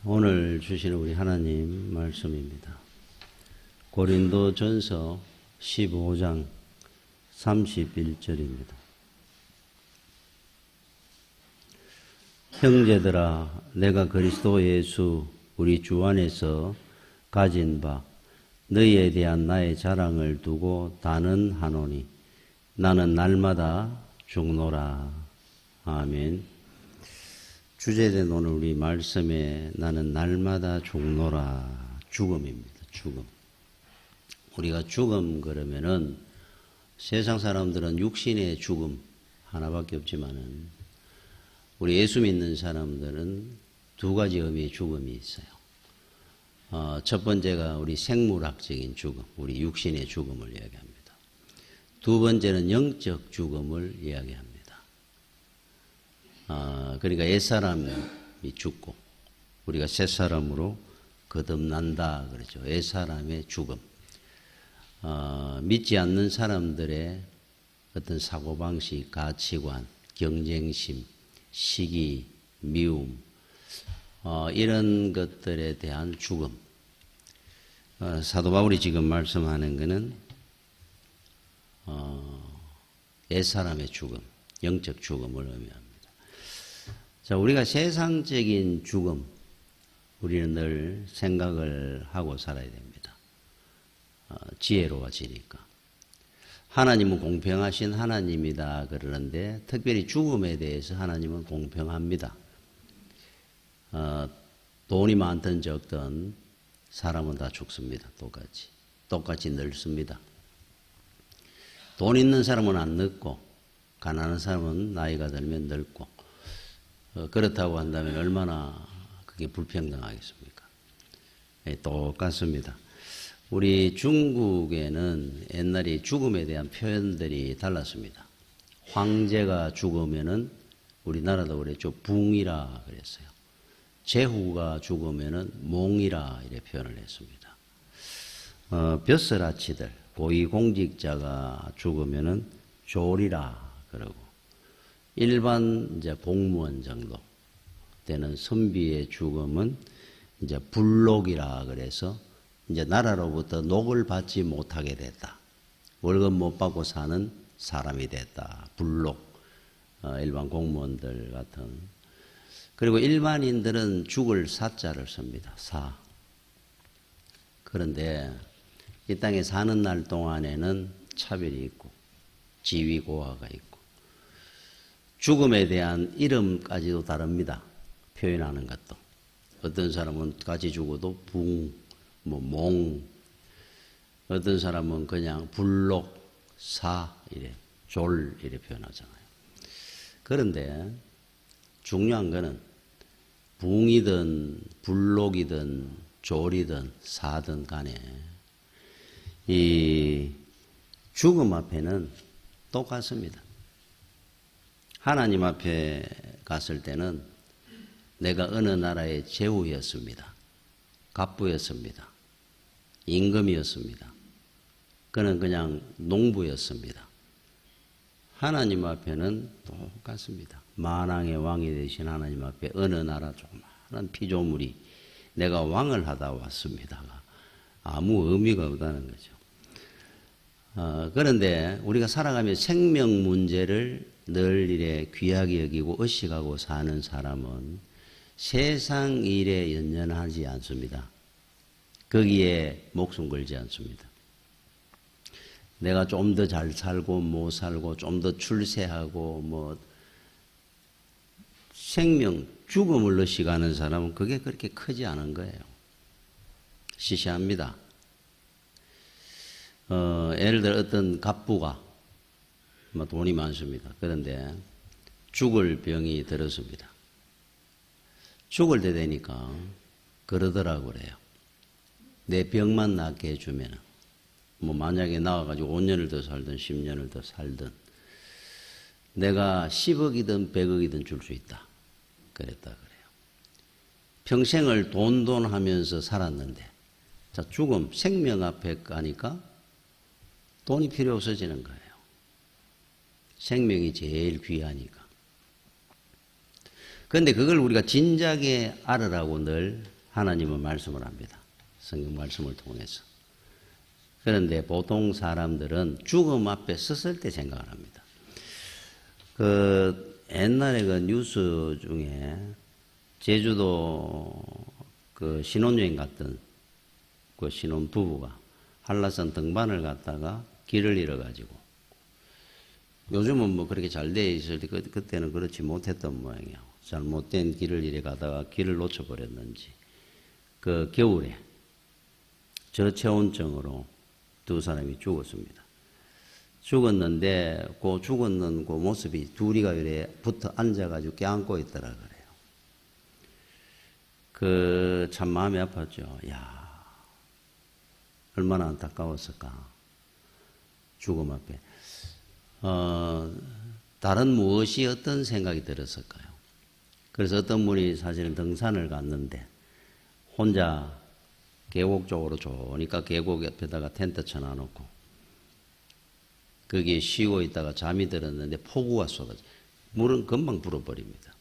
오늘 주시는 우리 하나님 말씀입니다. 고린도전서 15장 31절입니다. 형제들아, 내가 그리스도 예수 우리 주 안에서 가진 바 너희에 대한 나의 자랑을 두고 단언하노니 나는 날마다 죽노라. 아멘. 주제된 오늘 우리 말씀에 나는 날마다 죽노라. 죽음입니다. 죽음. 우리가 죽음 그러면은 세상 사람들은 육신의 죽음 하나밖에 없지만은 우리 예수 믿는 사람들은 두 가지 의미의 죽음이 있어요. 첫 번째가 우리 생물학적인 죽음, 우리 육신의 죽음을 이야기합니다. 두 번째는 영적 죽음을 이야기합니다. 그러니까 옛사람이 죽고 우리가 새사람으로 거듭난다 그러죠. 옛사람의 죽음. 믿지 않는 사람들의 어떤 사고방식, 가치관, 경쟁심, 시기, 미움, 이런 것들에 대한 죽음. 사도 바울이 지금 말씀하는 것은 옛사람의 죽음, 영적 죽음을 의미합니다. 자, 우리가 세상적인 죽음, 우리는 늘 생각을 하고 살아야 됩니다. 지혜로워지니까. 하나님은 공평하신 하나님이다 그러는데 특별히 죽음에 대해서 하나님은 공평합니다. 돈이 많든 적든 사람은 다 죽습니다. 똑같이 늙습니다. 돈 있는 사람은 안 늙고 가난한 사람은 나이가 들면 늙고 그렇다고 한다면 얼마나 그게 불평등하겠습니까? 네, 똑같습니다. 우리 중국에는 옛날에 죽음에 대한 표현들이 달랐습니다. 황제가 죽으면은 우리나라도 그랬죠. 붕이라 그랬어요. 제후가 죽으면은 몽이라 이렇게 표현을 했습니다. 벼슬아치들, 고위공직자가 죽으면은 졸이라 그러고 일반 이제 공무원 정도 되는 선비의 죽음은 이제 불록이라 그래서 이제 나라로부터 녹을 받지 못하게 됐다. 월급 못 받고 사는 사람이 됐다. 불록. 일반 공무원들 같은. 그리고 일반인들은 죽을 사자를 씁니다. 사. 그런데 이 땅에 사는 날 동안에는 차별이 있고 지위고하가 있고 죽음에 대한 이름까지도 다릅니다. 표현하는 것도. 어떤 사람은 같이 죽어도 붕, 몽, 어떤 사람은 그냥 불록, 사, 졸, 이래 표현하잖아요. 그런데 중요한 거는 붕이든 불록이든 졸이든 사든 간에 이 죽음 앞에는 똑같습니다. 하나님 앞에 갔을 때는 내가 어느 나라의 제후였습니다. 갑부였습니다. 임금이었습니다. 그는 그냥 농부였습니다. 하나님 앞에는 똑같습니다. 만왕의 왕이 되신 하나님 앞에 어느 나라 조그마한 피조물이 내가 왕을 하다 왔습니다가 아무 의미가 없다는 거죠. 그런데 우리가 살아가며 생명 문제를 늘 이래 귀하게 여기고 의식하고 사는 사람은 세상 일에 연연하지 않습니다. 거기에 목숨 걸지 않습니다. 내가 좀 더 잘 살고 못 살고 좀 더 출세하고 생명, 죽음을 의식하는 사람은 그게 그렇게 크지 않은 거예요. 시시합니다. 예를 들어 어떤 갑부가 돈이 많습니다. 그런데 죽을 병이 들었습니다. 죽을 때 되니까 그러더라고 그래요. 내 병만 낫게 해주면은 만약에 나와가지고 5년을 더 살든 10년을 더 살든 내가 10억이든 100억이든 줄 수 있다. 그랬다 그래요. 평생을 돈 하면서 살았는데 자 죽음, 생명 앞에 가니까 돈이 필요 없어지는 거예요. 생명이 제일 귀하니까. 그런데 그걸 우리가 진작에 알으라고 늘 하나님은 말씀을 합니다. 성경 말씀을 통해서. 그런데 보통 사람들은 죽음 앞에 섰을 때 생각을 합니다. 옛날에 그 뉴스 중에 제주도 그 신혼여행 갔던 그 신혼 부부가 한라산 등반을 갔다가 길을 잃어가지고, 요즘은 뭐 그렇게 잘 돼 있을 때 그때는 그렇지 못했던 모양이에요. 잘못된 길을 잃어 가다가 길을 놓쳐버렸는지 그 겨울에 저체온증으로 두 사람이 죽었습니다. 죽었는데 그 죽었는 그 모습이 둘이가 이래 붙어 앉아가지고 껴안고 있더라 그래요. 참 마음이 아팠죠. 야, 얼마나 안타까웠을까. 죽음 앞에. 다른 무엇이 어떤 생각이 들었을까요? 그래서 어떤 분이 사실은 등산을 갔는데 혼자 계곡 쪽으로 좋으니까 계곡 옆에다가 텐트 쳐놔놓고 거기에 쉬고 있다가 잠이 들었는데 폭우가 쏟아져 물은 금방 불어버립니다.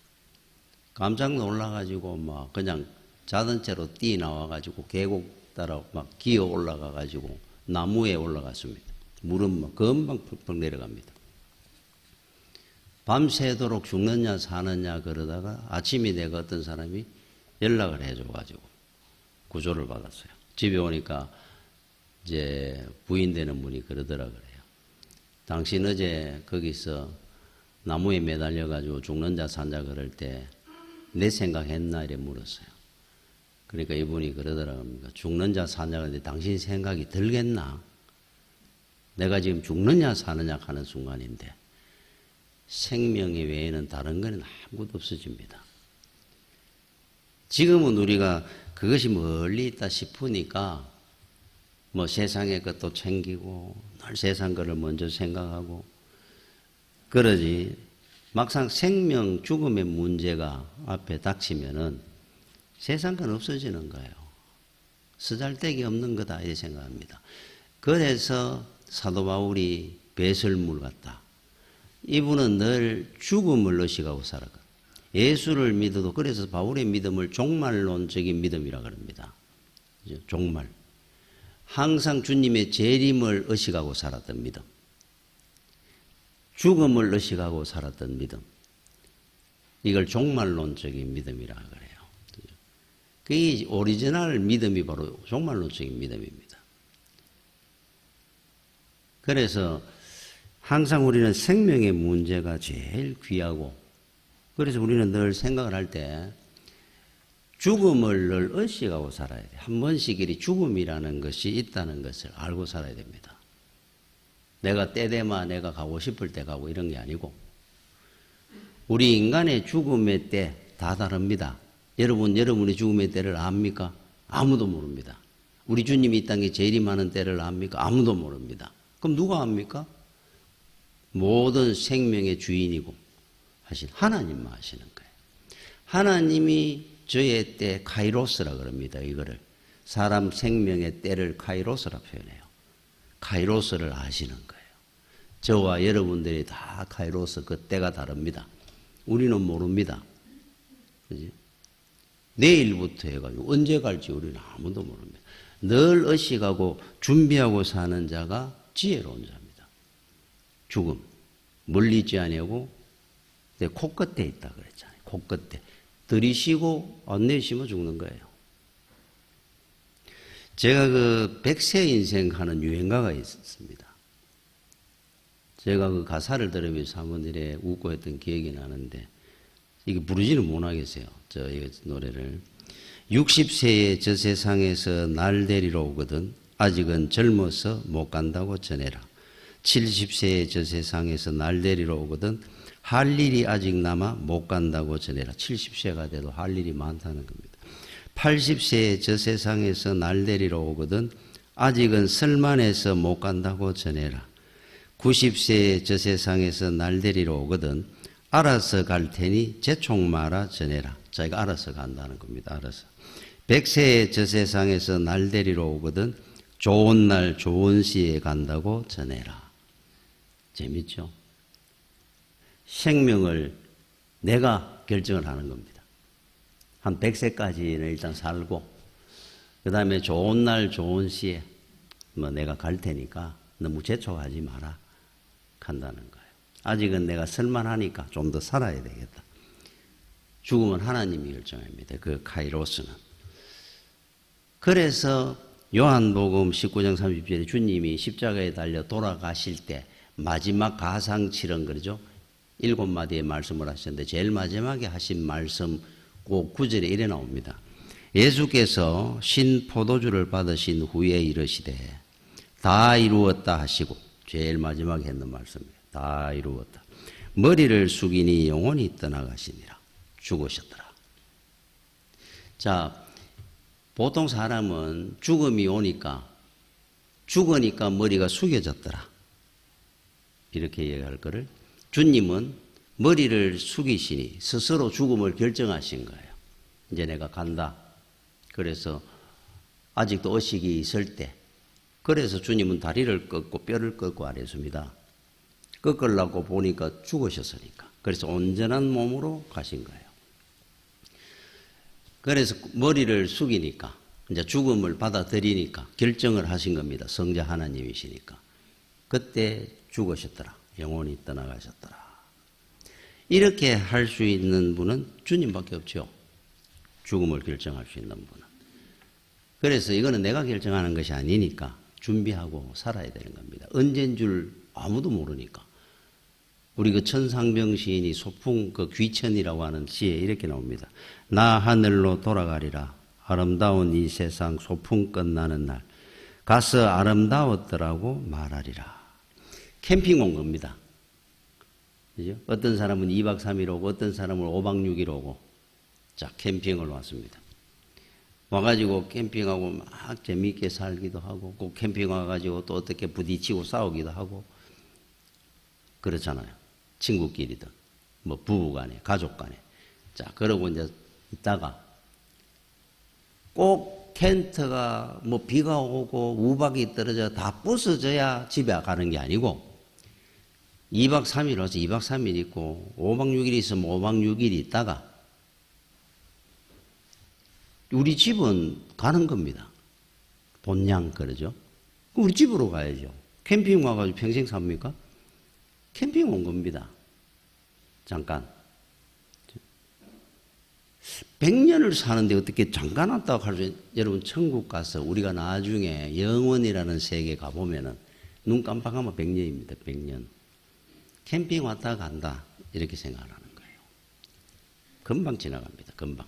깜짝 놀라가지고 막 그냥 자던 채로 뛰어 나와가지고 계곡 따라 막 기어 올라가가지고 나무에 올라갔습니다. 물은 막 금방 푹푹 내려갑니다. 밤새도록 죽느냐 사느냐 그러다가 아침이 되고 어떤 사람이 연락을 해줘가지고 구조를 받았어요. 집에 오니까 이제 부인 되는 분이 그러더라 그래요. 당신 어제 거기서 나무에 매달려가지고 죽는 자 산자 그럴 때 내 생각했나 이래 물었어요. 그러니까 이분이 그러더라고요. 죽는 자 사냐 그런데 당신 생각이 들겠나? 내가 지금 죽느냐 사느냐 하는 순간인데 생명 외에는 다른 것은 아무것도 없어집니다. 지금은 우리가 그것이 멀리 있다 싶으니까 뭐 세상의 것도 챙기고 늘 세상 것을 먼저 생각하고 그러지, 막상 생명 죽음의 문제가 앞에 닥치면은 세상 건 없어지는 거예요. 쓰잘데기 없는 거다 이렇게 생각합니다. 그래서 사도 바울이 배설물 같다. 이분은 늘 죽음을 의식하고 살아가. 예수를 믿어도 그래서 바울의 믿음을 종말론적인 믿음이라 그럽니다. 종말. 항상 주님의 재림을 의식하고 살았던 믿음. 죽음을 의식하고 살았던 믿음. 이걸 종말론적인 믿음이라 그래요. 그게 오리지널 믿음이 바로 종말론적인 믿음입니다. 그래서 항상 우리는 생명의 문제가 제일 귀하고, 그래서 우리는 늘 생각을 할 때 죽음을 늘 의식하고 살아야 돼요. 한 번씩 이 죽음이라는 것이 있다는 것을 알고 살아야 됩니다. 내가 때 되면 내가 가고 싶을 때 가고 이런 게 아니고, 우리 인간의 죽음의 때 다 다릅니다. 여러분의 죽음의 때를 압니까? 아무도 모릅니다. 우리 주님이 이 땅에 재림하는 때를 압니까? 아무도 모릅니다. 그럼 누가 압니까? 모든 생명의 주인이고 하신 하나님만 하시는 거예요. 하나님이 저의 때 카이로스라 그럽니다. 이거를 사람 생명의 때를 카이로스라 표현해요. 카이로스를 아시는 거예요. 저와 여러분들이 다 카이로스 그 때가 다릅니다. 우리는 모릅니다. 그지? 내일부터 해가지고 언제 갈지 우리는 아무도 모릅니다. 늘 의식하고 준비하고 사는 자가 지혜로운 자입니다. 죽음 멀리 있지 아니하고 내 코끝에 있다 그랬잖아요. 코끝에 들이쉬고 안 내쉬면 죽는 거예요. 제가 그 백세 인생 하는 유행가가 있었습니다. 제가 그 가사를 들으면서 한번 이래 웃고 했던 기억이 나는데, 이게 부르지는 못하겠어요. 이 노래를. 60세에 저 세상에서 날 데리러 오거든 아직은 젊어서 못 간다고 전해라. 70세에 저 세상에서 날 데리러 오거든 할 일이 아직 남아 못 간다고 전해라. 70세가 돼도 할 일이 많다는 겁니다. 80세에 저 세상에서 날 데리러 오거든 아직은 설만해서 못 간다고 전해라. 90세에 저 세상에서 날 데리러 오거든 알아서 갈 테니 재촉 마라 전해라. 자기가 알아서 간다는 겁니다. 알아서. 100세에 저 세상에서 날 데리러 오거든 좋은 날 좋은 시에 간다고 전해라. 재밌죠? 생명을 내가 결정을 하는 겁니다. 한 100세까지는 일단 살고, 그 다음에 좋은 날 좋은 시에 뭐 내가 갈 테니까 너무 재촉하지 마라 한다는 거예요. 아직은 내가 쓸만하니까 좀 더 살아야 되겠다. 죽음은 하나님이 결정합니다. 그 카이로스는. 그래서 요한복음 19장 30절에 주님이 십자가에 달려 돌아가실 때 마지막 가상칠언 그러죠. 7마디의 말씀을 하셨는데 제일 마지막에 하신 말씀 그 9절에 이래 나옵니다. 예수께서 신 포도주를 받으신 후에 이르시되 다 이루었다 하시고, 제일 마지막에 했는 말씀이에요. 다 이루었다. 머리를 숙이니 영혼이 떠나가시니라. 죽으셨더라. 자, 보통 사람은 죽음이 오니까 죽으니까 머리가 숙여졌더라 이렇게 얘기할 거를, 주님은 머리를 숙이시니 스스로 죽음을 결정하신 거예요. 이제 내가 간다. 그래서 아직도 의식이 있을 때, 그래서 주님은 다리를 꺾고 뼈를 꺾고 안 했습니다. 꺾으려고 보니까 죽으셨으니까. 그래서 온전한 몸으로 가신 거예요. 그래서 머리를 숙이니까, 이제 죽음을 받아들이니까 결정을 하신 겁니다. 성자 하나님이시니까. 그때 죽으셨더라. 영혼이 떠나가셨더라. 이렇게 할 수 있는 분은 주님밖에 없죠. 죽음을 결정할 수 있는 분은. 그래서 이거는 내가 결정하는 것이 아니니까 준비하고 살아야 되는 겁니다. 언제인 줄 아무도 모르니까. 우리 그 천상병 시인이 소풍 그 귀천이라고 하는 시에 이렇게 나옵니다. 나 하늘로 돌아가리라. 아름다운 이 세상 소풍 끝나는 날 가서 아름다웠더라고 말하리라. 캠핑 온 겁니다. 그죠? 어떤 사람은 2박 3일 오고 어떤 사람은 5박 6일 오고, 자, 캠핑을 왔습니다. 와가지고 캠핑하고 막 재미있게 살기도 하고, 그 캠핑 와가지고 또 어떻게 부딪히고 싸우기도 하고 그렇잖아요. 친구끼리든 뭐 부부간에 가족간에. 자, 그러고 이제 있다가 꼭 텐트가 뭐 비가 오고 우박이 떨어져 다 부서져야 집에 가는 게 아니고, 2박 3일 와서 2박 3일 있고 5박 6일 있으면 5박 6일 있다가 우리 집은 가는 겁니다. 본향 그러죠. 우리 집으로 가야죠. 캠핑 와가지고 평생 삽니까? 캠핑 온 겁니다. 잠깐. 100년을 사는데 어떻게 잠깐 왔다고 할 수, 여러분 천국 가서 우리가 나중에 영원이라는 세계에 가보면은 눈 깜빡하면 100년입니다. 100년. 캠핑 왔다 간다 이렇게 생각하는 거예요. 금방 지나갑니다. 금방.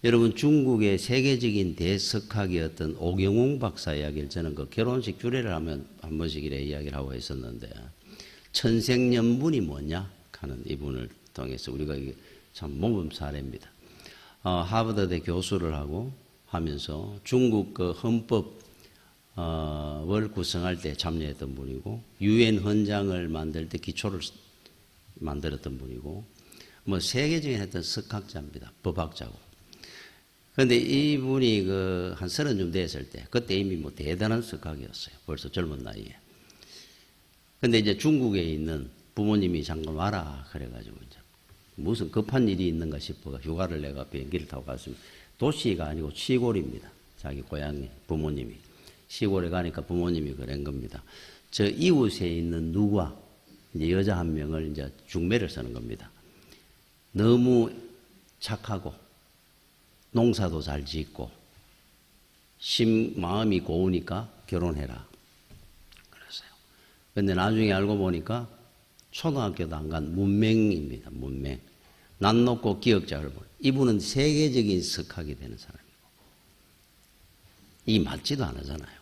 여러분 중국의 세계적인 대석학이었던 오경웅 박사 이야기를 저는 그 결혼식 주례를 하면 한 번씩 이래 이야기를 하고 있었는데, 천생연분이 뭐냐 하는 이분을 통해서 우리가 이게 참 모범 사례입니다. 하버드대 교수를 하고 하면서 중국 그 헌법을 구성할 때 참여했던 분이고, 유엔 헌장을 만들 때 기초를 만들었던 분이고, 뭐 세계적인 했던 석학자입니다. 법학자고. 그런데 이분이 그 한 30쯤 됐을 때, 그때 이미 뭐 대단한 석학이었어요. 벌써 젊은 나이에. 근데 이제 중국에 있는 부모님이 잠깐 와라 그래가지고 이제 무슨 급한 일이 있는가 싶어 휴가를 내가 비행기를 타고 갔습니다. 도시가 아니고 시골입니다. 자기 고향이, 부모님이. 시골에 가니까 부모님이 그런 겁니다. 저 이웃에 있는 누가 이제 여자 한 명을 이제 중매를 쓰는 겁니다. 너무 착하고 농사도 잘 짓고 마음이 고우니까 결혼해라 그랬어요. 근데 나중에 알고 보니까 초등학교도 안 간 문맹입니다. 문맹. 난 놓고 기억자를 보내. 이분은 세계적인 석학이 되는 사람이고, 이 맞지도 않으잖아요.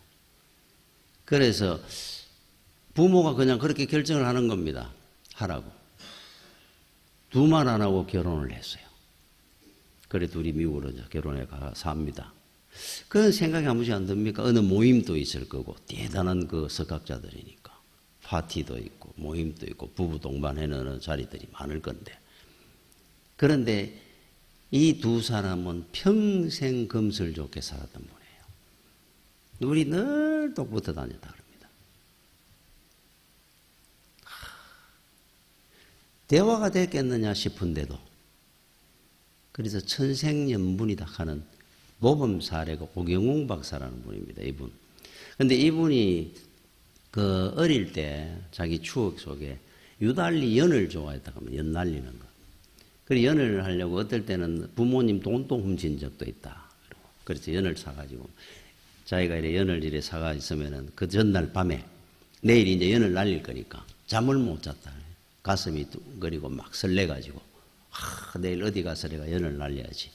그래서 부모가 그냥 그렇게 결정을 하는 겁니다. 하라고. 두 말 안 하고 결혼을 했어요. 그래 둘이 미국으로 결혼해 가 삽니다. 그런 생각이 한 번씩 안 듭니까? 어느 모임도 있을 거고, 대단한 그 석학자들이니까. 파티도 있고, 모임도 있고, 부부 동반해놓는 자리들이 많을 건데. 그런데 이 두 사람은 평생 금슬 좋게 살았던 분이에요. 우리 늘 똑부터 다녔다 그럽니다. 대화가 됐겠느냐 싶은데도 그래서 천생연분이다 하는 모범 사례가 오경웅 박사라는 분입니다. 이분. 근데 이분이 그 어릴 때 자기 추억 속에 유달리 연을 좋아했다고 하면 연 날리는 거. 그래서 연을 하려고 어떨 때는 부모님 돈도 훔친 적도 있다. 그래서 연을 사가지고 자기가 이래 연을 이래 사가 있으면은 그 전날 밤에 내일 이제 연을 날릴 거니까 잠을 못 잤다. 가슴이 뚱거리고 막 설레가지고 내일 어디 가서 내가 연을 날려야지.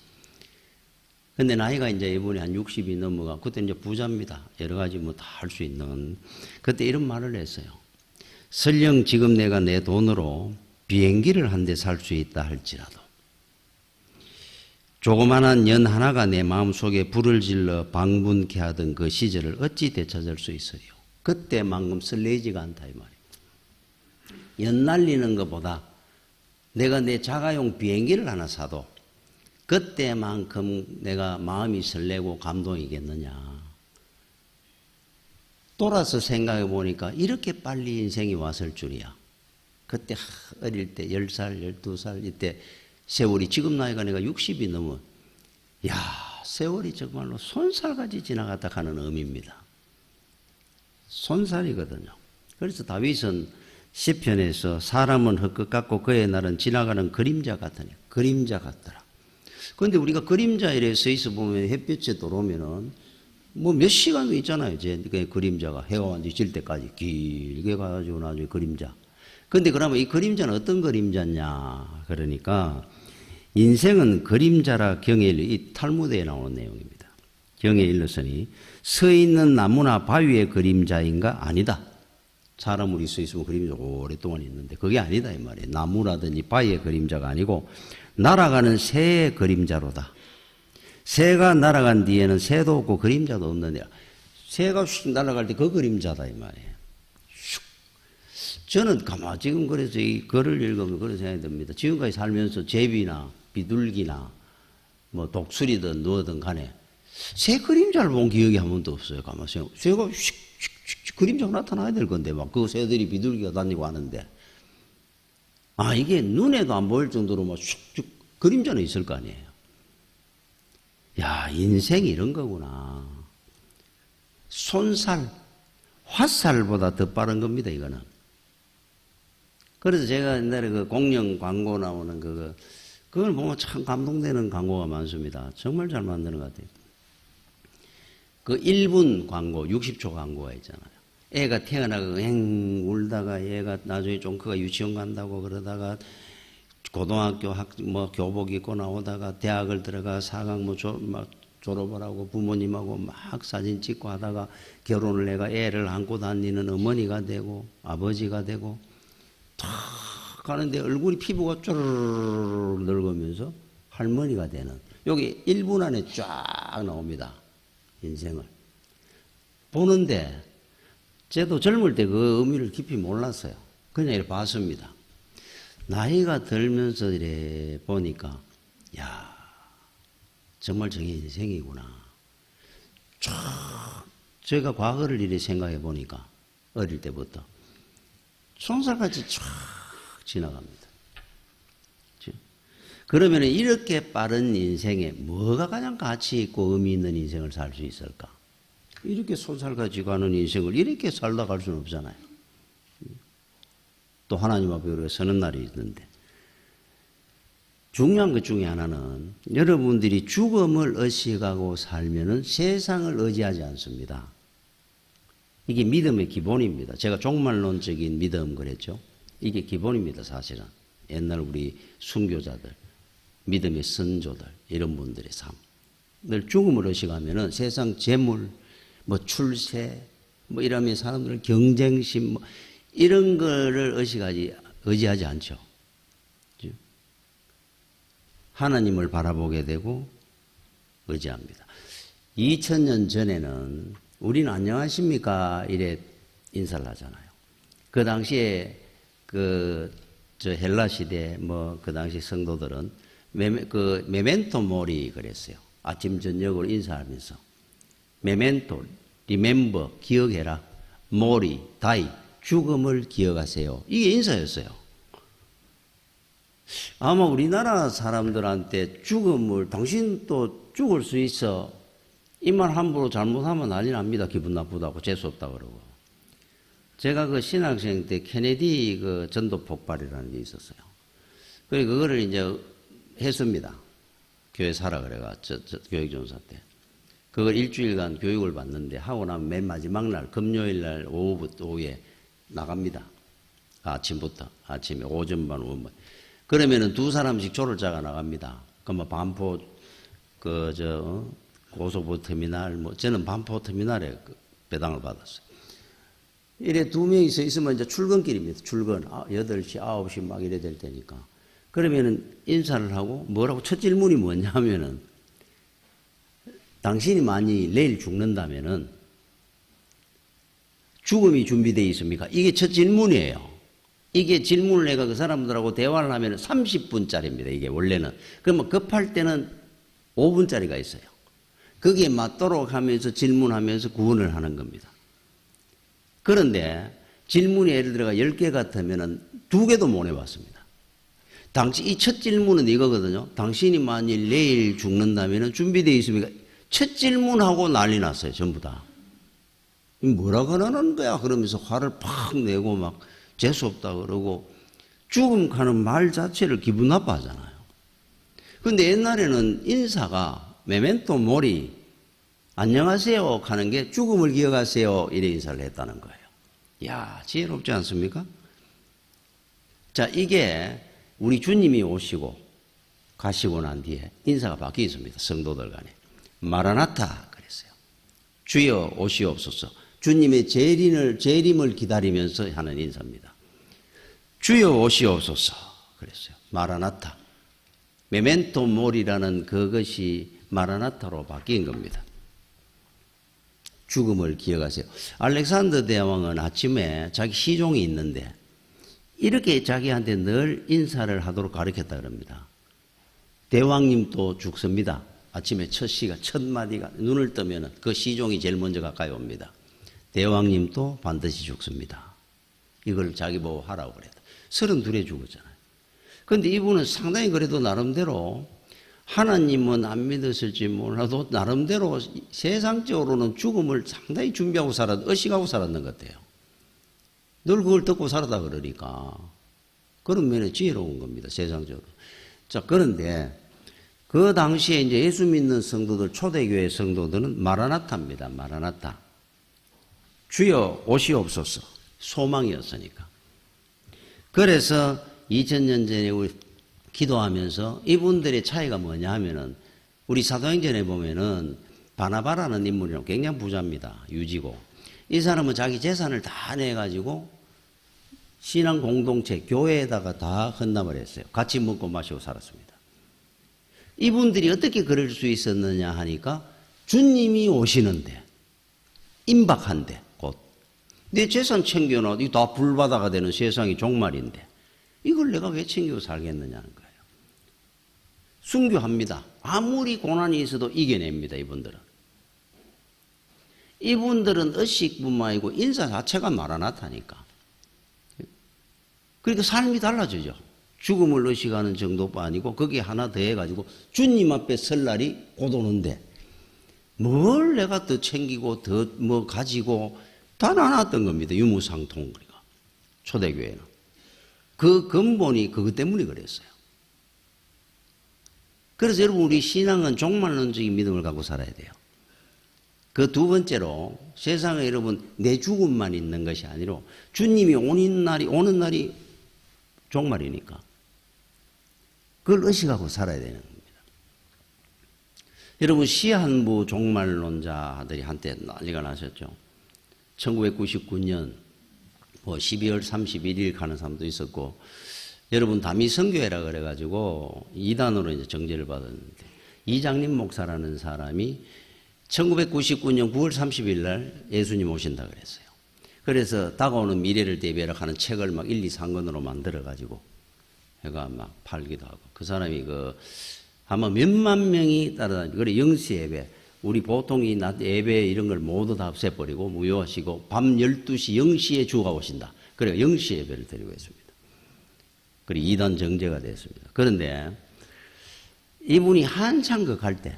근데 나이가 이제 이분이 한 60이 넘어가 그때 이제 부자입니다. 여러 가지 뭐 다 할 수 있는 그때 이런 말을 했어요. 설령 지금 내가 내 돈으로 비행기를 한 대 살 수 있다 할지라도 조그만한 연 하나가 내 마음속에 불을 질러 방분케 하던 그 시절을 어찌 되찾을 수 있어요. 그때만큼 설레지가 않다 이 말이에요. 연 날리는 것보다 내가 내 자가용 비행기를 하나 사도 그때만큼 내가 마음이 설레고 감동이겠느냐. 돌아서 생각해 보니까 이렇게 빨리 인생이 왔을 줄이야. 그때 어릴 때 10살, 12살 이때 세월이 지금 나이가 내가 60이 넘어. 야, 세월이 정말로 손살같이 지나갔다 하는 의미입니다. 손살이거든요. 그래서 다윗은 시편에서 사람은 헛것 같고 그의 날은 지나가는 그림자 같으니 그림자 같더라. 그런데 우리가 그림자 이래 서 있어 보면 햇볕에 들어오면은 뭐 몇 시간도 있잖아요. 이제 그 그림자가 해가 완전히 질 때까지 길게 가가지고 나중에 그림자. 그런데 그러면 이 그림자는 어떤 그림자냐? 그러니까 인생은 그림자라 경에 이 탈무드에 나오는 내용입니다. 경에 일렀으니 서 있는 나무나 바위의 그림자인가? 아니다. 사람 우리 서 있으면 그림자 오랫동안 있는데 그게 아니다 이 말이에요. 나무라든지 바위의 그림자가 아니고 날아가는 새의 그림자로다. 새가 날아간 뒤에는 새도 없고 그림자도 없는데 새가 휙 날아갈 때 그 그림자다 이 말이에요. 슉. 저는 가만 지금 그래서 이 글을 읽으면 그런 생각이 듭니다. 지금까지 살면서 제비나 비둘기나 뭐 독수리든 누어든 간에 새 그림자를 본 기억이 한 번도 없어요. 가만 생각. 새가 휙 그림자가 나타나야 될 건데 막 그 새들이 비둘기가 다니고 하는데 아 이게 눈에도 안 보일 정도로 막 슉슉 그림자는 있을 거 아니에요. 야 인생이 이런 거구나. 손살 화살보다 더 빠른 겁니다 이거는. 그래서 제가 옛날에 그 공룡 광고 나오는 그걸 보면 참 감동되는 광고가 많습니다. 정말 잘 만드는 것 같아요. 그 1분 광고 60초 광고가 있잖아요. 애가 태어나고 엥 울다가 얘가 나중에 좀 크가 유치원 간다고 그러다가 고등학교 뭐 교복 입고 나오다가 대학을 들어가 4강 막 졸업을 하고 부모님하고 막 사진 찍고 하다가 결혼을 해가 애를 안고 다니는 어머니가 되고 아버지가 되고 탁 가는데 얼굴이 피부가 쪼르르 늙으면서 할머니가 되는 여기 1분 안에 쫙 나옵니다. 인생을 보는데 저도 젊을 때 그 의미를 깊이 몰랐어요. 그냥 이렇게 봤습니다. 나이가 들면서 이래 보니까 야 정말 저게 인생이구나. 쫙 제가 과거를 이래 생각해 보니까 어릴 때부터 손살같이 쫙 지나갑니다. 그러면 이렇게 빠른 인생에 뭐가 가장 가치 있고 의미 있는 인생을 살 수 있을까? 이렇게 손살같이 가는 인생을 이렇게 살다 갈 수는 없잖아요. 또 하나님 앞에 우리가 서는 날이 있는데 중요한 것 중에 하나는 여러분들이 죽음을 의식하고 살면은 세상을 의지하지 않습니다. 이게 믿음의 기본입니다. 제가 종말론적인 믿음 그랬죠. 이게 기본입니다. 사실은 옛날 우리 순교자들 믿음의 선조들 이런 분들의 삶 늘 죽음을 의식하면은 세상 재물 뭐 출세 뭐 이러면 사람들은 경쟁심 뭐 이런 거를 의지하지 않죠. 하나님을 바라보게 되고 의지합니다. 2000년 전에는 우리는 안녕하십니까 이래 인사를 하잖아요. 그 당시에 저 헬라 시대 뭐 그 당시 성도들은 메멘토 모리 그랬어요. 아침 저녁으로 인사하면서 메멘토 리멤버 기억해라 모리 다이 죽음을 기억하세요. 이게 인사였어요. 아마 우리나라 사람들한테 죽음을 당신도 죽을 수 있어. 이 말 함부로 잘못하면 난리 납니다. 기분 나쁘다고 재수없다 그러고. 제가 그 신학생 때 케네디 그 전도 폭발이라는 게 있었어요. 그래 그거를 이제 했습니다. 교회 사라 그래가 교육전사 때. 그걸 일주일간 교육을 받는데 하고 나면 맨 마지막 날 금요일 날 오후부터 오후에 나갑니다. 아침부터 아침에 오전반 오후반. 그러면은 두 사람씩 조를 짜가 나갑니다. 그뭐 반포 고속버스 터미널 뭐 저는 반포 터미널에 배당을 받았어요. 이래 두 명이서 있으면 이제 출근길입니다. 출근 8시 9시 막 이래 될 때니까. 그러면은 인사를 하고 뭐라고 첫 질문이 뭐냐 하면은 당신이 만일 내일 죽는다면은 죽음이 준비되어 있습니까? 이게 첫 질문이에요. 이게 질문을 내가 그 사람들하고 대화를 하면 30분짜리입니다. 이게 원래는. 그러면 급할 때는 5분짜리가 있어요. 거기에 맞도록 하면서 질문하면서 구원을 하는 겁니다. 그런데 질문이 예를 들어가 10개 같으면은 2개도 못 해봤습니다. 이 첫 질문은 이거거든요. 당신이 만일 내일 죽는다면은 준비되어 있습니까? 첫 질문하고 난리 났어요. 전부 다. 뭐라고 하는 거야? 그러면서 화를 팍 내고 막 재수없다 그러고 죽음 가는 말 자체를 기분 나빠하잖아요. 그런데 옛날에는 인사가 메멘토 모리 안녕하세요 하는 게 죽음을 기억하세요 이래 인사를 했다는 거예요. 이야 지혜롭지 않습니까? 자 이게 우리 주님이 오시고 가시고 난 뒤에 인사가 바뀌어 있습니다. 성도들 간에. 마라나타 그랬어요. 주여 오시옵소서. 주님의 재림을 기다리면서 하는 인사입니다. 주여 오시옵소서 그랬어요. 마라나타. 메멘토 모리라는 그것이 마라나타로 바뀐 겁니다. 죽음을 기억하세요. 알렉산더 대왕은 아침에 자기 시종이 있는데 이렇게 자기한테 늘 인사를 하도록 가르쳤다 그럽니다. 대왕님도 죽습니다. 아침에 첫 시가 첫 마디가 눈을 뜨면 그 시종이 제일 먼저 가까이 옵니다. 대왕님도 반드시 죽습니다. 이걸 자기 보고 하라고 그랬다. 32에 죽었잖아요. 그런데 이분은 상당히 그래도 나름대로 하나님은 안 믿었을지 몰라도 나름대로 세상적으로는 죽음을 상당히 준비하고 의식하고 살았는 것 같아요. 늘 그걸 듣고 살았다 그러니까 그런 면에 지혜로운 겁니다. 세상적으로. 자, 그런데 그 당시에 이제 예수 믿는 성도들, 초대교회 성도들은 마라나타입니다. 마라나타. 주여 오시옵소서. 소망이었으니까. 그래서 2000년 전에 우리 기도하면서 이분들의 차이가 뭐냐 하면은 우리 사도행전에 보면은 바나바라는 인물이랑 굉장히 부자입니다. 유지고. 이 사람은 자기 재산을 다 내가지고 신앙 공동체, 교회에다가 다 헌납을 했어요. 같이 먹고 마시고 살았습니다. 이분들이 어떻게 그럴 수 있었느냐 하니까 주님이 오시는데, 임박한데, 곧. 내 재산 챙겨놔. 이거 다 불바다가 되는 세상이 종말인데, 이걸 내가 왜 챙기고 살겠느냐는 거예요. 순교합니다. 아무리 고난이 있어도 이겨냅니다, 이분들은. 이분들은 의식뿐만 아니고 인사 자체가 마라나타니까. 그러니까 삶이 달라지죠. 죽음을 의식하는 정도가 아니고 거기에 하나 더 해가지고 주님 앞에 설 날이 곧 오는데 뭘 내가 더 챙기고 더 뭐 가지고 다 나눴던 겁니다. 유무상통. 우리가 초대교회는. 그 근본이 그것 때문에 그랬어요. 그래서 여러분 우리 신앙은 종말론적인 믿음을 갖고 살아야 돼요. 그 두 번째로 세상에 여러분 내 죽음만 있는 것이 아니라 주님이 오는 날이 종말이니까 그걸 의식하고 살아야 되는 겁니다. 여러분 시한부 종말론자들이 한때 난리가 나셨죠. 1999년 12월 31일 가는 사람도 있었고 여러분 다미선교회라 그래가지고 이단으로 이제 정죄를 받았는데 이장림 목사라는 사람이 1999년 9월 30일 날 예수님 오신다 그랬어요. 그래서 다가오는 미래를 대비하라 하는 책을 막 1, 2, 3권으로 만들어가지고 해가 막 팔기도 하고 그 사람이 아마 몇만 명이 따라다니고 그래 영시 예배 우리 보통이 낮 예배 이런 걸 모두 다 없애버리고 무효하시고 밤 12시 0시에 주가 오신다. 그래 영시 예배를 드리고 있습니다. 그리고 이단 정제가 됐습니다. 그런데 이분이 한창 그 갈 때,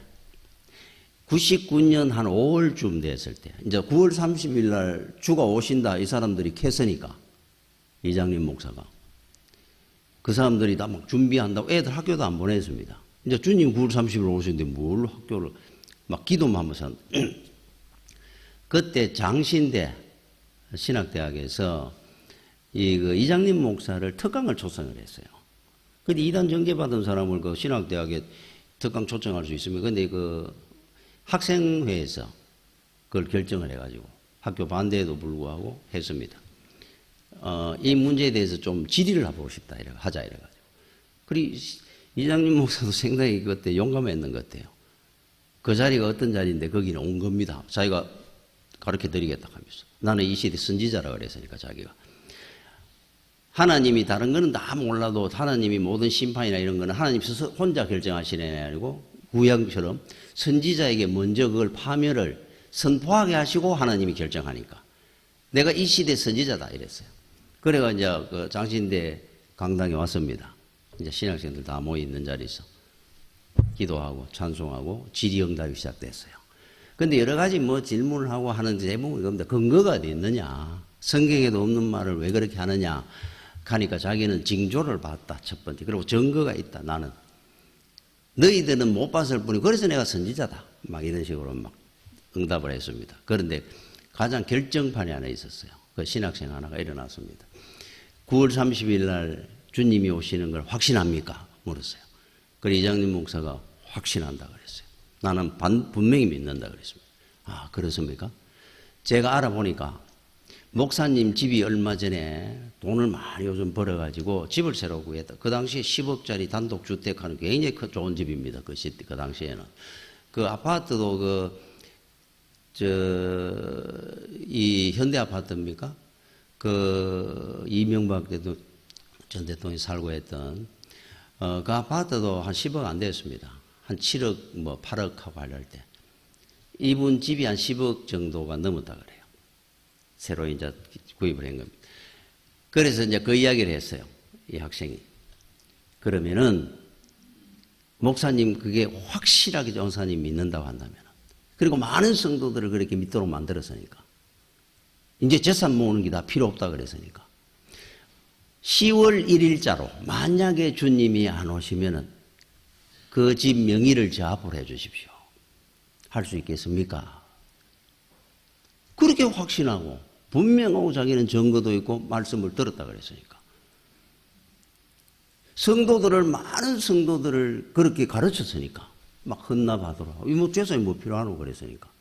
99년 한 5월쯤 됐을 때, 이제 9월 30일 날 주가 오신다 이 사람들이 캐서니까, 이장님 목사가. 그 사람들이 다 막 준비한다고 애들 학교도 안 보냈습니다. 이제 주님 9월 30일 오시는데 뭘 학교를 막 기도만 하면서. 그때 장신대 신학대학에서 이장님 목사를 특강을 초청을 했어요. 근데 이단 정제 받은 사람을 그 신학대학에 특강 초청할 수 있으면, 근데 그 학생회에서 그걸 결정을 해가지고 학교 반대에도 불구하고 했습니다. 이 문제에 대해서 좀 질의를 해보고 싶다 하자 이래가지고. 그리고 이장님 목사도 상당히 그때 용감했는 것 같아요. 그 자리가 어떤 자리인데 거기는 온 겁니다. 자기가 가르쳐 드리겠다 하면서. 나는 이 시대 선지자라 그랬으니까 자기가. 하나님이 다른 거는 다 몰라도 하나님이 모든 심판이나 이런 거는 하나님께서 혼자 결정하시는 게 아니고 구약처럼 선지자에게 먼저 그걸 파멸을 선포하게 하시고 하나님이 결정하니까. 내가 이 시대 선지자다 이랬어요. 그래가 이제 그 장신대 강당에 왔습니다. 이제 신학생들 다 모여 있는 자리에서 기도하고 찬송하고 질의응답이 시작됐어요. 근데 여러 가지 뭐 질문을 하고 하는 제목이 겁니다. 근거가 어디 있느냐? 성경에도 없는 말을 왜 그렇게 하느냐? 하니까 자기는 징조를 봤다. 첫 번째. 그리고 증거가 있다. 나는. 너희들은 못 봤을 뿐이고 그래서 내가 선지자다. 막 이런 식으로 막 응답을 했습니다. 그런데 가장 결정판이 하나 있었어요. 그 신학생 하나가 일어났습니다. 9월 30일 날 주님이 오시는 걸 확신합니까? 물었어요. 그래서 이장님 목사가 확신한다 그랬어요. 나는 분명히 믿는다 그랬습니다. 아, 그렇습니까? 제가 알아보니까 목사님 집이 얼마 전에 돈을 많이 요즘 벌어가지고 집을 새로 구했다. 그 당시에 10억짜리 단독주택하는 굉장히 좋은 집입니다. 그 당시에는. 그 아파트도 이 현대 아파트입니까? 그 이명박 전 대통령이 살고 했던 그 아파트도 한 10억 안 됐습니다. 한 7억 뭐 8억 하고 하려할 때 이분 집이 한 10억 정도가 넘었다 그래요. 새로 이제 구입을 한 겁니다. 그래서 이제 그 이야기를 했어요. 이 학생이. 그러면은 목사님 그게 확실하게 전사님 믿는다고 한다면, 그리고 많은 성도들을 그렇게 믿도록 만들었으니까, 이제 재산 모으는 게 다 필요 없다 그랬으니까 10월 1일자로 만약에 주님이 안 오시면은 그 집 명의를 저 앞으로 해 주십시오. 할 수 있겠습니까? 그렇게 확신하고 분명하고 자기는 증거도 있고 말씀을 들었다 그랬으니까. 성도들을, 많은 성도들을 그렇게 가르쳤으니까 막 헌납하도록. 뭐 재산이 뭐 필요하노 그랬으니까.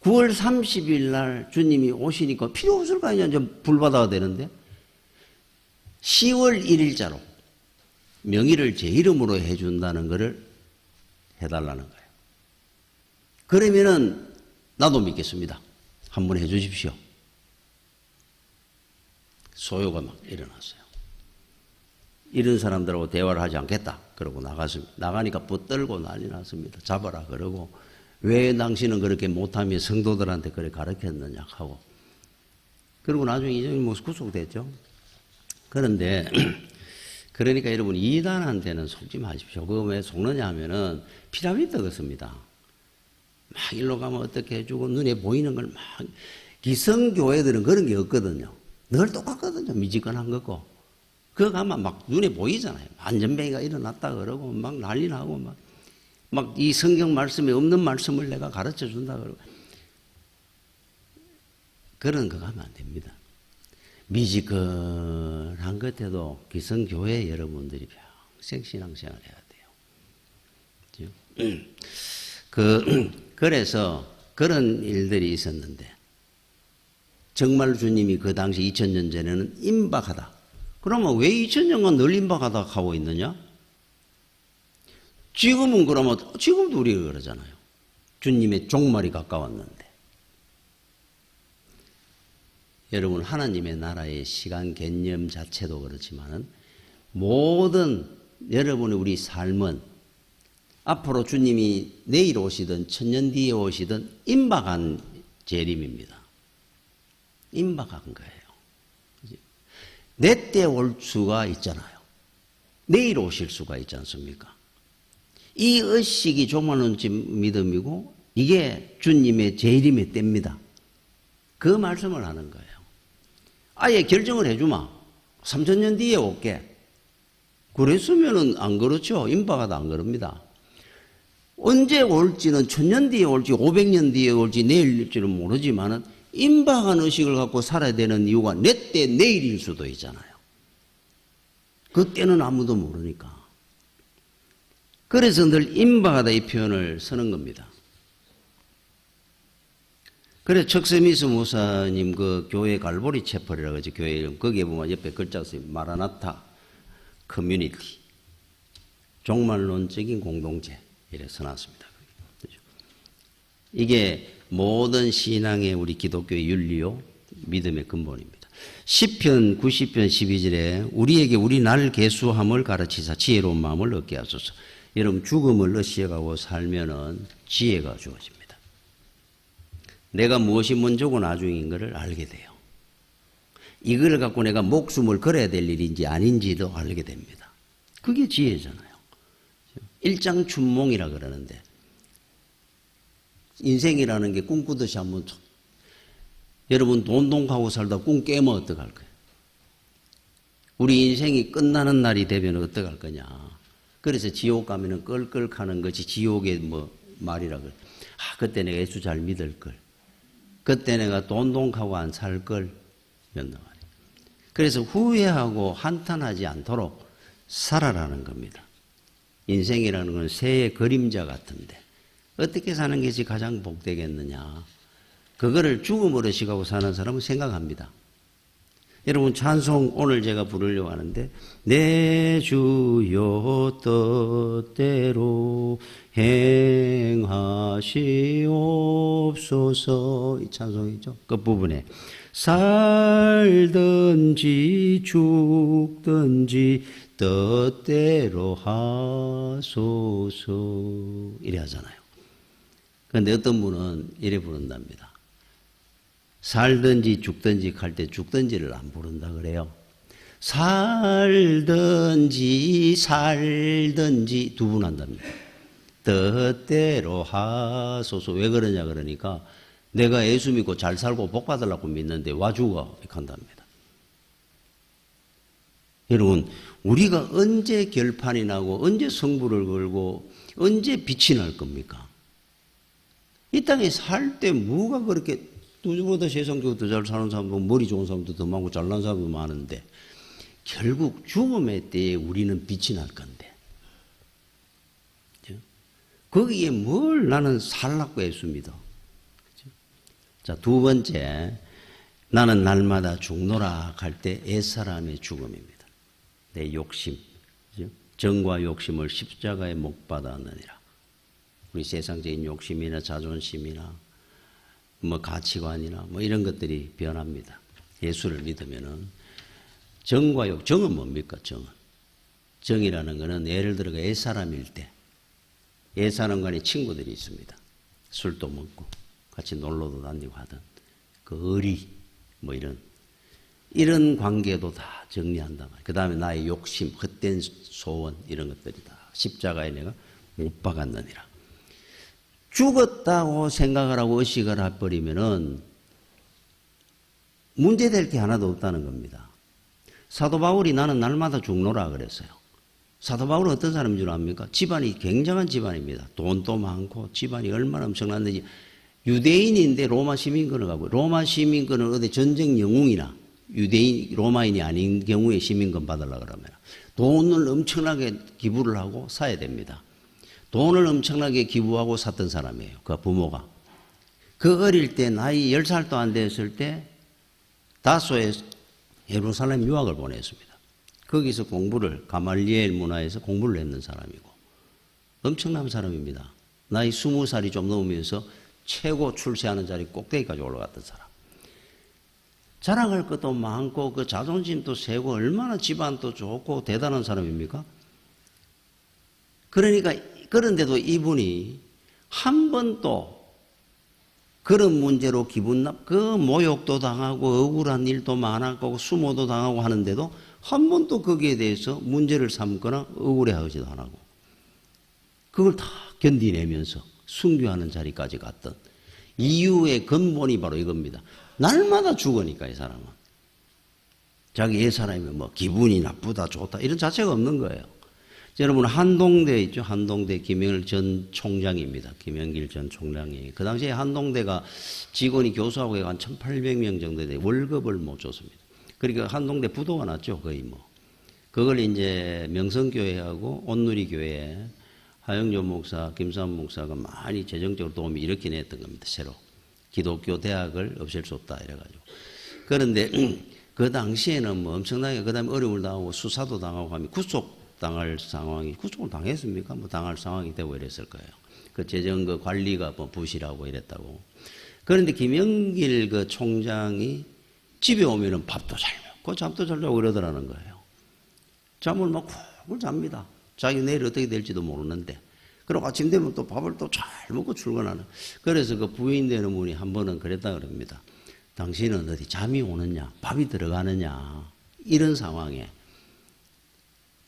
9월 30일 날 주님이 오시니까 필요 없을 거 아니냐. 이제 불받아야 되는데 10월 1일자로 명의를 제 이름으로 해준다는 것을 해달라는 거예요. 그러면은 나도 믿겠습니다. 한번 해주십시오. 소요가 막 일어났어요. 이런 사람들하고 대화를 하지 않겠다. 그러고 나갔습니다. 나가니까 붙들고 난리 났습니다. 잡아라 그러고, 왜 당신은 그렇게 못하며 성도들한테 그렇게 가르쳤느냐 하고. 그리고 나중에 이장님 뭐 구속됐죠. 그런데 그러니까 여러분, 이단한테는 속지 마십시오. 그거 왜 속느냐 하면은 피라미드 같습니다. 막 일로 가면 어떻게 해주고 눈에 보이는 걸 막, 기성교회들은 그런 게 없거든요. 늘 똑같거든요. 미지근한 거고. 그거 가면 막 눈에 보이잖아요. 안전뱅이가 일어났다 그러고 막 난리 나고 막 이 성경 말씀에 없는 말씀을 내가 가르쳐 준다 그러고. 그런 거 가면 안 됩니다. 미지근한 것에도 기성교회 여러분들이 평생 신앙생활 해야 돼요. 그래서 그런 일들이 있었는데, 정말 주님이 그 당시 2000년 전에는 임박하다. 그러면 왜 2000년간 늘 임박하다 하고 있느냐? 지금은 그러면, 지금도 우리가 그러잖아요. 주님의 종말이 가까웠는데. 여러분, 하나님의 나라의 시간 개념 자체도 그렇지만은 모든 여러분의 우리 삶은 앞으로 주님이 내일 오시든 천년 뒤에 오시든 임박한 재림입니다. 임박한 거예요. 내 때 올 수가 있잖아요. 내일 오실 수가 있지 않습니까? 이 의식이 조만원쯤 믿음이고 이게 주님의 재림의 때입니다. 그 말씀을 하는 거예요. 아예 결정을 해주마. 3000년 뒤에 올게. 그랬으면은 안 그렇죠. 임박아도 안 그럽니다. 언제 올지는 1000년 뒤에 올지 500년 뒤에 올지 내일일지는 모르지만은 임박한 의식을 갖고 살아야 되는 이유가 내 때 내일일 수도 있잖아요. 그때는 아무도 모르니까. 그래서 늘 임박하다 이 표현을 쓰는 겁니다. 그래서 척스미스 목사님 그 교회 갈보리 채플이라고 하죠. 교회 이름. 거기에 보면 옆에 글자가 써요. 마라나타 커뮤니티. 종말론적인 공동체. 이래 써놨습니다. 이게 모든 신앙의 우리 기독교의 윤리요, 믿음의 근본입니다. 시편 90편 12절에 우리에게 우리 날 계수함을 가르치사 지혜로운 마음을 얻게 하소서. 여러분 죽음을 의식하고 살면은 지혜가 주어집니다. 내가 무엇이 먼저고 나중인 것을 알게 돼요. 이걸 갖고 내가 목숨을 걸어야 될 일인지 아닌지도 알게 됩니다. 그게 지혜잖아요. 일장춘몽이라 그러는데 인생이라는 게 꿈꾸듯이 한번 여러분 돈동하고 살다 꿈 깨면 어떡할 거예요? 우리 인생이 끝나는 날이 되면 어떡할 거냐? 그래서 지옥 가면은 껄껄하는 것이 지옥의 뭐 말이라 그래. 아, 그때 내가 예수 잘 믿을 걸. 그때 내가 돈동하고 안 살 걸. 이런단 말이에요. 그래서 후회하고 한탄하지 않도록 살아라는 겁니다. 인생이라는 건 새의 그림자 같은데 어떻게 사는 것이 가장 복되겠느냐. 그거를 죽음으로 의식하고 사는 사람은 생각합니다. 여러분 찬송 오늘 제가 부르려고 하는데 내 주여 뜻대로 행하시옵소서 이 찬송이죠. 끝부분에 살든지 죽든지 뜻대로 하소서 이래 하잖아요. 그런데 어떤 분은 이래 부른답니다. 살든지 죽든지 할 때 죽든지를 안 부른다 그래요. 살든지 두 분 한답니다. 뜻대로 하소서. 왜 그러냐 그러니까 내가 예수 믿고 잘 살고 복 받으려고 믿는데 와 죽어 이렇게 한답니다. 여러분 우리가 언제 결판이 나고 언제 성부를 걸고 언제 빛이 날 겁니까? 이 땅에 살 때 뭐가 그렇게 누구보다 세상적으로 더 잘 사는 사람도 머리 좋은 사람도 더 많고 잘난 사람도 많은데 결국 죽음의 때에 우리는 빛이 날 건데 거기에 뭘 나는 살라고 예수 믿어. 자, 두 번째 나는 날마다 죽노라 할 때 옛사람의 죽음입니다. 내 욕심, 정과 욕심을 십자가에 못 박았느니라. 우리 세상적인 욕심이나 자존심이나 뭐 가치관이나 뭐 이런 것들이 변합니다. 예수를 믿으면은 정과 욕, 정은 뭡니까? 정이라는 것은 예를 들어 옛사람일 때 옛사람간에 친구들이 있습니다. 술도 먹고 같이 놀러도 다니고 하던 그 의리 뭐 이런 관계도 다 정리한단 말이에요. 그 다음에 나의 욕심, 헛된 소원 이런 것들이 다 십자가에 내가 못 박았느니라. 죽었다고 생각을 하고 의식을 해버리면은 문제될 게 하나도 없다는 겁니다. 사도 바울이 나는 날마다 죽노라 그랬어요. 사도 바울은 어떤 사람인 줄 압니까? 집안이 굉장한 집안입니다. 돈도 많고 집안이 얼마나 엄청난지 유대인인데 로마 시민권을 가고 로마 시민권을 어디 전쟁 영웅이나 유대인 로마인이 아닌 경우에 시민권 받으려고 그러면 돈을 엄청나게 기부를 하고 사야 됩니다. 돈을 엄청나게 기부하고 샀던 사람이에요. 그 부모가. 그 어릴 때 나이 10살도 안 됐을 때 다소에 예루살렘 유학을 보냈습니다. 거기서 공부를 가말리엘 문화에서 공부를 했는 사람이고 엄청난 사람입니다. 나이 20살이 좀 넘으면서 최고 출세하는 자리 꼭대기까지 올라갔던 사람. 자랑할 것도 많고 그 자존심도 세고 얼마나 집안도 좋고 대단한 사람입니까? 그러니까 그런데도 이분이 한 번도 그런 문제로 그 모욕도 당하고 억울한 일도 많았고 수모도 당하고 하는데도 한 번도 거기에 대해서 문제를 삼거나 억울해하지도 안 하고 그걸 다 견디내면서 순교하는 자리까지 갔던 이유의 근본이 바로 이겁니다. 날마다 죽으니까 이 사람은. 자기 옛사람이 뭐 기분이 나쁘다 좋다 이런 자체가 없는 거예요. 여러분 한동대 있죠. 한동대 김영일 전 총장입니다. 김영길 전 총장이. 그 당시에 한동대가 직원이 교수하고 한 1,800명 정도 돼 월급을 못 줬습니다. 그러니까 한동대 부도가 났죠. 거의 뭐. 그걸 이제 명성교회하고 온누리교회 하영조 목사, 김삼 목사가 많이 재정적으로 도움이 일으키긴 했던 겁니다. 새로. 기독교 대학을 없앨 수 없다 이래가지고. 그런데 그 당시에는 뭐 엄청나게 그 다음에 어려움을 당하고 수사도 당하고 하면 구속당할 상황이, 구속을 당했습니까? 뭐 당할 상황이 되고 이랬을 거예요. 그 재정 그 관리가 뭐 부실하고 이랬다고. 그런데 김영길 그 총장이 집에 오면은 밥도 잘 먹고 잠도 잘 자고 그러더라는 거예요. 잠을 막 푹 잡니다. 자기 내일 어떻게 될지도 모르는데. 그리고 아침 되면 또 밥을 또 잘 먹고 출근하는. 그래서 그 부인 되는 분이 한 번은 그랬다 그럽니다. 당신은 어디 잠이 오느냐, 밥이 들어가느냐, 이런 상황에.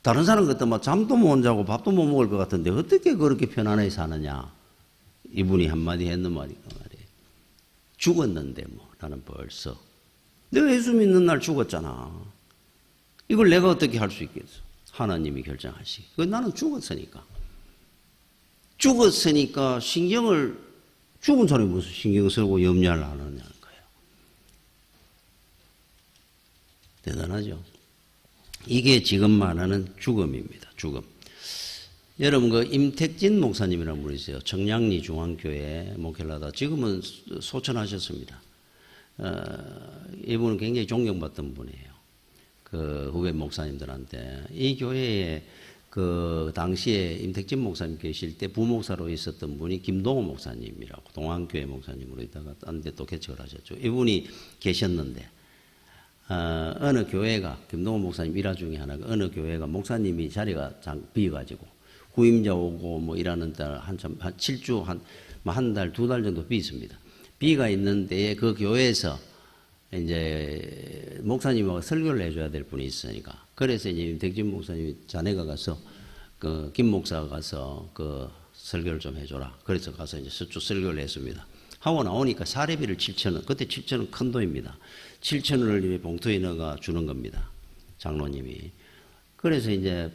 다른 사람 같으면 막 잠도 못 자고 밥도 못 먹을 것 같은데 어떻게 그렇게 편안하게 사느냐. 이분이 한마디 했는 말이에요. 죽었는데 뭐 나는 벌써. 내가 예수 믿는 날 죽었잖아. 이걸 내가 어떻게 할 수 있겠어. 하나님이 결정하시기. 나는 죽었으니까. 죽었으니까 죽은 사람이 무슨 신경 쓰고 염려를 하느냐는 거예요. 대단하죠. 이게 지금 말하는 죽음입니다. 죽음. 여러분 그 임택진 목사님이라는 분이 있어요. 청량리 중앙교회 목회를 하다 지금은 소천하셨습니다. 이분은 굉장히 존경받던 분이에요. 그 후배 목사님들한테. 이 교회에 그 당시에 임택진 목사님 계실 때 부목사로 있었던 분이 김동호 목사님이라고 동안교회 목사님으로 있다가 딴 데 또 개척을 하셨죠. 이분이 계셨는데 어느 교회가 김동호 목사님 일화 중에 하나가 어느 교회가 목사님이 자리가 비어가지고 후임자 오고 뭐 일하는 달 한 7주 한 달, 2달 정도 비있습니다. 비가 있는 데에 그 교회에서 이제 목사님하고 설교를 해줘야 될 분이 있으니까. 그래서 이제 임택진 목사님이 자네가 가서 그 김 목사가 가서 그 설교를 좀 해줘라. 그래서 가서 이제 쭉 설교를 했습니다. 하고 나오니까 사례비를 7,000원. 그때 7,000원 큰 돈입니다. 7,000원을 봉투에 넣어가 주는 겁니다. 장로님이. 그래서 이제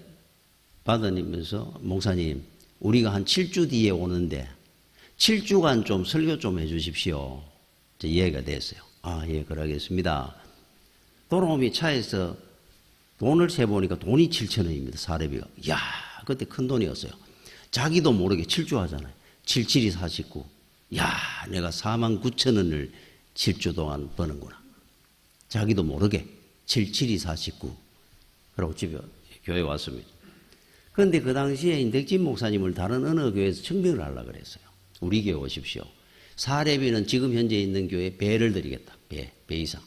받으면서 목사님, 우리가 한 7주 뒤에 오는데 7주간 좀 설교 좀 해주십시오. 이제 이해가 됐어요. 아, 예, 그러겠습니다. 돌아오면 차에서 돈을 세보니까 돈이 7,000원입니다. 사례비가. 이야, 그때 큰 돈이었어요. 자기도 모르게 7주 하잖아요. 77이 49. 야, 내가 49,000원을 7주 동안 버는구나. 자기도 모르게 77이 49. 그러고 집에 교회에 왔습니다. 그런데 그 당시에 임택진 목사님을 다른 어느 교회에서 청빙을 하려고 그랬어요. 우리 교회 오십시오. 사례비는 지금 현재 있는 교회에 배를 드리겠다. 배 이상.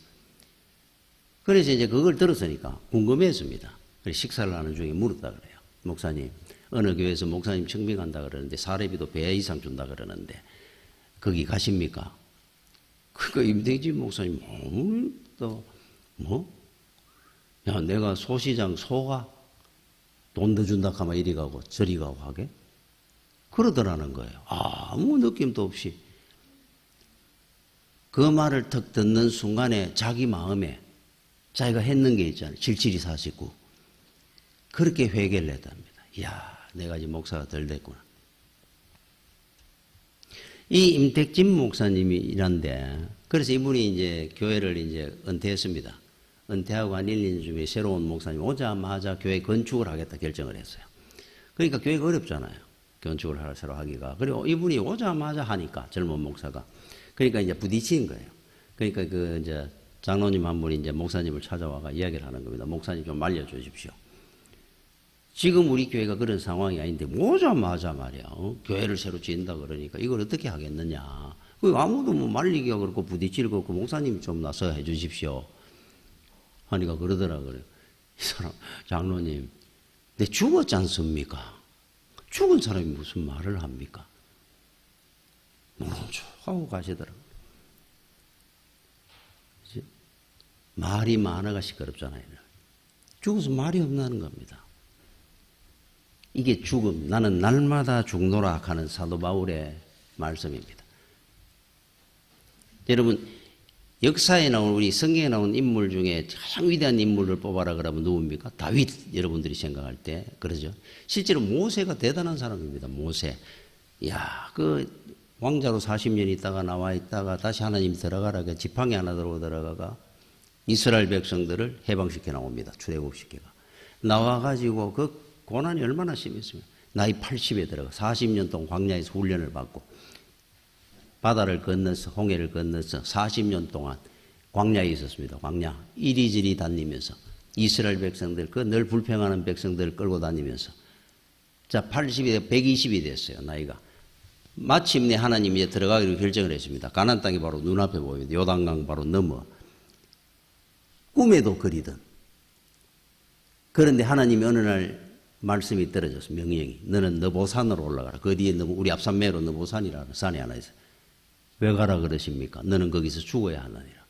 그래서 이제 그걸 들었으니까 궁금했습니다. 그래서 식사를 하는 중에 물었다 그래요. 목사님, 어느 교회에서 목사님 청빙한다 그러는데 사례비도 배 이상 준다 그러는데 거기 가십니까? 그러니까 임택진 목사님, 야, 내가 소시장 소가 돈 더 준다 하면 이리 가고 저리 가고 하게? 그러더라는 거예요. 아무 느낌도 없이. 그 말을 턱 듣는 순간에 자기 마음에 자기가 했는 게 있잖아요. 77이 49. 그렇게 회개를 했답니다. 이야, 내가 이제 목사가 덜 됐구나. 이 임택진 목사님이란데, 그래서 이분이 이제 교회를 이제 은퇴했습니다. 은퇴하고 한 1, 2년 중에 새로운 목사님 오자마자 교회 건축을 하겠다 결정을 했어요. 그러니까 교회가 어렵잖아요. 건축을 새로 하기가. 그리고 이분이 오자마자 하니까 젊은 목사가. 그러니까 이제 부딪힌 거예요. 그러니까 그 이제 장로님 한 분이 이제 목사님을 찾아와가 이야기를 하는 겁니다. 목사님 좀 말려주십시오. 지금 우리 교회가 그런 상황이 아닌데 오자마자 말이야. 교회를 새로 지은다 그러니까 이걸 어떻게 하겠느냐. 아무도 뭐 말리기가 그렇고 부딪힐 거 없고 목사님 좀 나서 해 주십시오. 하니까 그러더라 그래요. 이 사람 장로님, 내 죽었지 않습니까? 죽은 사람이 무슨 말을 합니까? 모른 척 하고 가시더라고요. 말이 많아가 시끄럽잖아요. 죽어서 말이 없나는 겁니다. 이게 죽음, 나는 날마다 죽노라 하는 사도 바울의 말씀입니다. 여러분, 역사에 나온 우리 성경에 나온 인물 중에 가장 위대한 인물을 뽑아라 그러면 누굽니까? 다윗 여러분들이 생각할 때 그러죠. 실제로 모세가 대단한 사람입니다. 모세. 야, 그 왕자로 40년 있다가 나와 있다가 다시 하나님이 들어가라 그 지팡이 하나 들고 들어가가 이스라엘 백성들을 해방시켜 나옵니다. 출애굽시켜가 나와가지고 그 고난이 얼마나 심했습니까? 나이 80에 들어가 40년 동안 광야에서 훈련을 받고 바다를 건너서 홍해를 건너서 40년 동안 광야에 있었습니다. 광야 이리저리 다니면서 이스라엘 백성들 그 늘 불평하는 백성들을 끌고 다니면서 자 80에 120이 됐어요. 나이가 마침내 하나님이 들어가기로 결정을 했습니다. 가나안 땅이 바로 눈앞에 보입니다. 요단강 바로 넘어 꿈에도 그리던 그런데 하나님이 어느 날 말씀이 떨어졌어. 명령이 너는 느보산으로 올라가라. 그 뒤에 우리 앞산매로 느보산이라는 산이 하나 있어요. 왜 가라 그러십니까? 너는 거기서 죽어야 하느니라.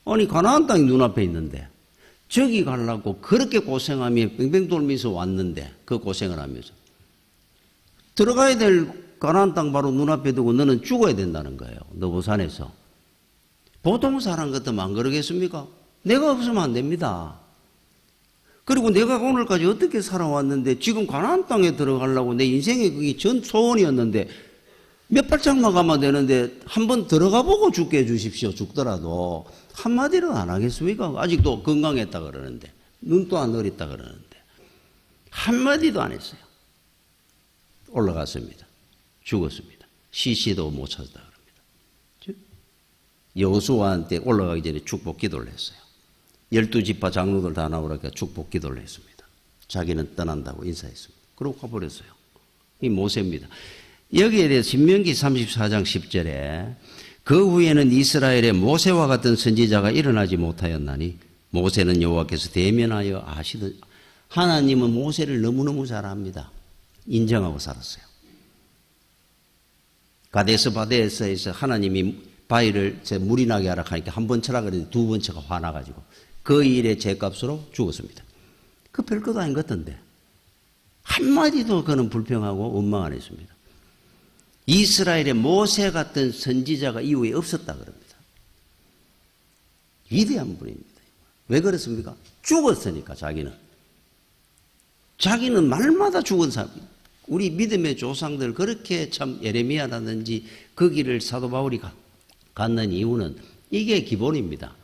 아니 가나안 땅이 눈앞에 있는데 저기 가려고 그렇게 고생하며 뱅뱅 돌면서 왔는데 그 고생을 하면서 들어가야 될 가나안 땅 바로 눈앞에 두고 너는 죽어야 된다는 거예요. 느보산에서. 보통 사람 같으면 안 그러겠습니까? 내가 없으면 안 됩니다. 그리고 내가 오늘까지 어떻게 살아왔는데 지금 가나안 땅에 들어가려고 내 인생의 그게 전 소원이었는데 몇 발짝만 가면 되는데 한번 들어가 보고 죽게 해주십시오. 죽더라도 한마디로 안 하겠습니까? 아직도 건강했다 그러는데 눈도 안 어렸다 그러는데 한마디도 안 했어요. 올라갔습니다. 죽었습니다. 시시도 못 찾았다 그럽니다. 여호수아한테 올라가기 전에 축복 기도를 했어요. 12지파 장로들 다 나오라니까 축복 기도를 했습니다. 자기는 떠난다고 인사했습니다. 그러고 가버렸어요. 이 모세입니다. 여기에 대해 신명기 34장 10절에 그 후에는 이스라엘에 모세와 같은 선지자가 일어나지 못하였나니 모세는 여호와께서 대면하여 아시듯 하나님은 모세를 너무너무 잘 압니다. 인정하고 살았어요. 가데스 바네아에서 하나님이 바위를 물이 나게 하라 하니까 한 번 쳐라 그랬는데 두 번 쳐가 화나가지고 그 일의 죄값으로 죽었습니다. 그 별것도 아닌 것 같던데 한마디도 그는 불평하고 원망 안 했습니다. 이스라엘에 모세 같은 선지자가 이후에 없었다 그럽니다. 위대한 분입니다. 왜 그렇습니까? 죽었으니까 자기는 말마다 죽은 사람. 우리 믿음의 조상들 그렇게 참 예레미야라든지 그 길을 사도 바울이 갖는 이유는 이게 기본입니다.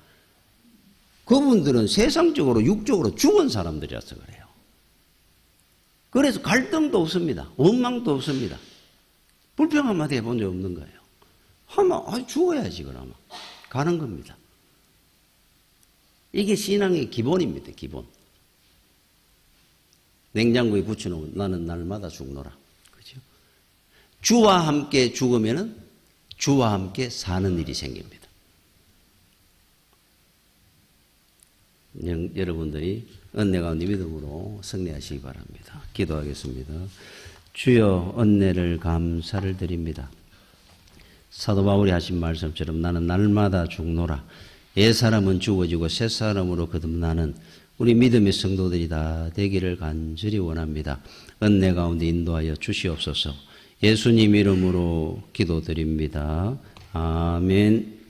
그분들은 세상적으로 육적으로 죽은 사람들이라서 그래요. 그래서 갈등도 없습니다. 원망도 없습니다. 불평 한마디 해본 적 없는 거예요. 하면 죽어야지 그러면 가는 겁니다. 이게 신앙의 기본입니다. 기본. 냉장고에 붙여놓으면 나는 날마다 죽노라. 그죠? 주와 함께 죽으면은 주와 함께 사는 일이 생깁니다. 여러분들이 은혜 가운데 믿음으로 승리하시기 바랍니다. 기도하겠습니다. 주여 은혜를 감사를 드립니다. 사도 바울이 하신 말씀처럼 나는 날마다 죽노라. 옛사람은 죽어지고 새사람으로 거듭나는 우리 믿음의 성도들이 다 되기를 간절히 원합니다. 은혜 가운데 인도하여 주시옵소서. 예수님 이름으로 기도드립니다. 아멘.